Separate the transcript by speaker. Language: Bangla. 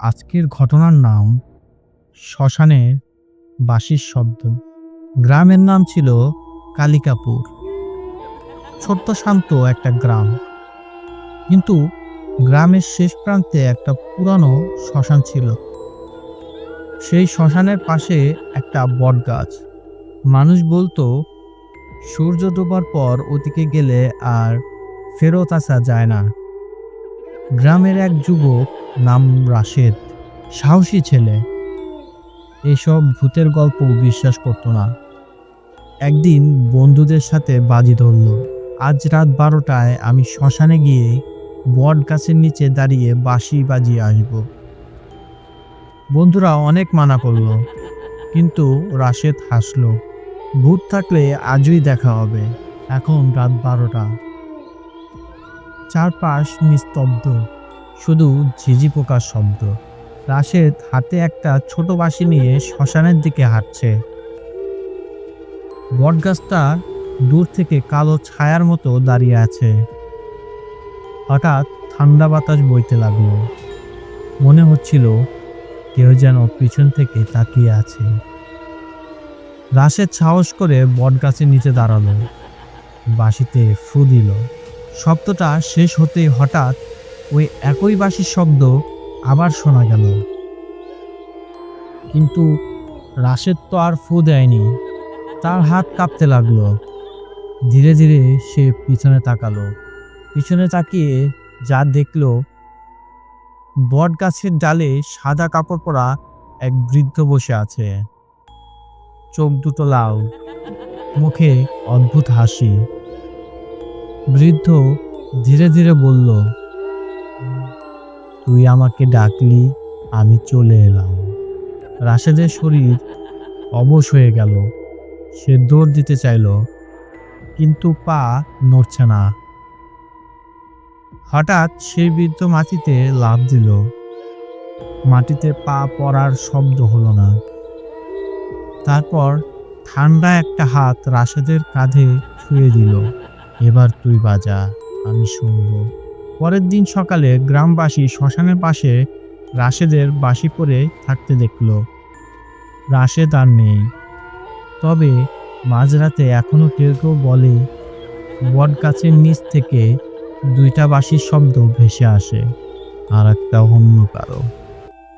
Speaker 1: আজকের ঘটনার নাম শ্মশানের বাঁশির শব্দ। গ্রামের নাম ছিল কালিকাপুর। ছোট্ট শান্ত একটা গ্রাম, কিন্তু গ্রামের শেষ প্রান্তে একটা পুরানো শ্মশান ছিল। সেই শ্মশানের পাশে একটা বট গাছ। মানুষ বলতো সূর্য ডোবার পর ওদিকে গেলে আর ফেরত আসা যায় না। গ্রামের এক যুবক, নাম রাশেদ, সাহসী ছেলে, এসব ভূতের গল্প বিশ্বাস করতো না। একদিন বন্ধুদের সাথে বাজি ধরল, আজ রাত 12টায় আমি শ্মশানে গিয়ে বট গাছের নিচে দাঁড়িয়ে বাঁশি বাজিয়ে আসব। বন্ধুরা অনেক মানা করলো, কিন্তু রাশেদ হাসলো। ভূত থাকলে আজই দেখা হবে। এখন রাত 12টা, চারপাশ নিস্তব্ধ, শুধু ঝিঝি পোকার শব্দ। রাশেদ হাতে একটা ছোট বাঁশি নিয়ে শ্মশানের দিকে হাঁটছে। বটগাছটা দূর থেকে কালো ছায়ার মতো দাঁড়িয়ে আছে। হঠাৎ ঠান্ডা বাতাস বইতে লাগলো। মনে হচ্ছিল কেউ যেন পিছন থেকে তাকিয়ে আছে। রাশেদ সাহস করে বটগাছের নিচে দাঁড়ালো, বাঁশিতে ফু দিল। শব্দটা শেষ হতেই হঠাৎ ওই একই বাঁশির শব্দ আবার শোনা গেল। কিন্তু রাশেদ তো আর ফু দেয়নি। তার হাত কাঁপতে লাগলো। ধীরে ধীরে সে পিছনে তাকালো। পিছনে তাকিয়ে যা দেখলো, বট গাছের ডালে সাদা কাপড় পরা এক বৃদ্ধ বসে আছে। চোখ দুটো লাল, মুখে অদ্ভুত হাসি। বৃদ্ধ ধীরে ধীরে বলল, তুই আমাকে ডাকলি, আমি চলে এলাম। রাশেদের শরীর অবশ হয়ে গেল। সে দৌড় দিতে চাইল, কিন্তু পা নড়ছে না। হঠাৎ সেই বৃদ্ধ মাটিতে লাফ দিল। মাটিতে পা পড়ার শব্দ হলো না। তারপর ঠান্ডা একটা হাত রাশেদের কাঁধে ছুঁয়ে দিল। এবার তুই বাজা, আমি শুনব। পরের দিন সকালে গ্রামবাসী শ্মশানের পাশে রাশেদের বাঁশি পরে থাকতে দেখল। রাশেদ আর নেই, তবে মাঝরাতে এখনো কেউ কেউ বলে বট গাছের নিচ থেকে 2টা বাঁশির শব্দ ভেসে আসে, আর একটা অন্য কারো।